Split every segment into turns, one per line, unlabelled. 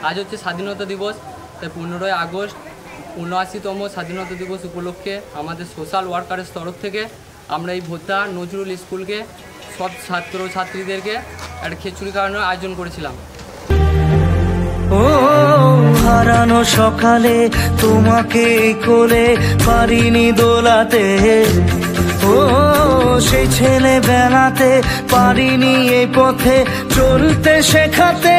আজ হচ্ছে স্বাধীনতা দিবস, তাই 15ই আগস্ট ৭৯তম স্বাধীনতা দিবস উপলক্ষে আমাদের সোশ্যাল ওয়ার্কারের তরফ থেকে আমরা এই ভোতা নজরুল স্কুলকে সব ছাত্রছাত্রীদেরকে একটা খিচুড়ি খাওয়ানোর আয়োজন করেছিলাম।
ও হারানো সকালে তোমাকে কোলে পারিনি দোলাতে, ও সেই ছেলে বেলাতে পারিনি এই পথে চলতে শেখাতে,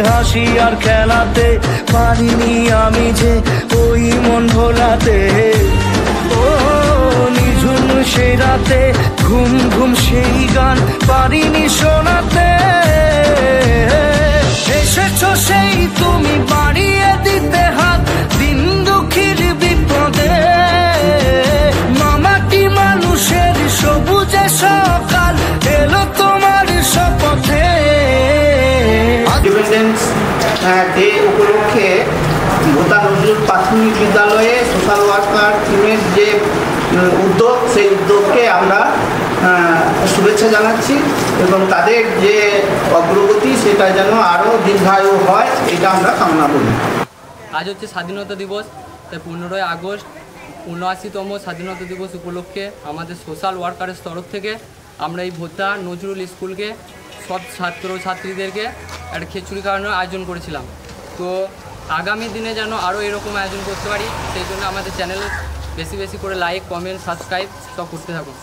হাসি আর খেলাতে পারিনি আমি যে ওই মন ভোলাতে, ও নিঝুম সেই রাতে ঘুম ঘুম সেই গান পারিনি শোনাতে, এসেছো সেই তুমি বাড়িয়ে দিতে হাত দিন দুঃখীর বিপদে, মামাটি মানুষের সবুজে সকাল এলো তোমার শপথে।
ইন্ডিপেন্ডেন্স ডে উপলক্ষে ভোতা নজরুল প্রাথমিক বিদ্যালয়ে সোশ্যাল ওয়ার্কার টিমের যে উদ্যোগ, সেই উদ্যোগকে আমরা শুভেচ্ছা জানাচ্ছি এবং তাদের যে অগ্রগতি সেটা যেন আরও দীর্ঘায়ু হয়, এটা আমরা কামনা করি।
আজ হচ্ছে স্বাধীনতা দিবস, তাই 15ই আগস্ট ৭৯তম স্বাধীনতা দিবস উপলক্ষে আমাদের সোশ্যাল ওয়ার্কারের তরফ থেকে আমরা এই ভোতা নজরুল স্কুলকে সব ছাত্রছাত্রীদেরকে একটা খিচুড়ি খাওয়ানোর আয়োজন করেছিলাম। তো আগামী দিনে যেন আরও এরকম আয়োজন করতে পারি, সেই জন্য আমাদের চ্যানেল বেশি বেশি করে লাইক, কমেন্ট, সাবস্ক্রাইব সব করতে থাকুন।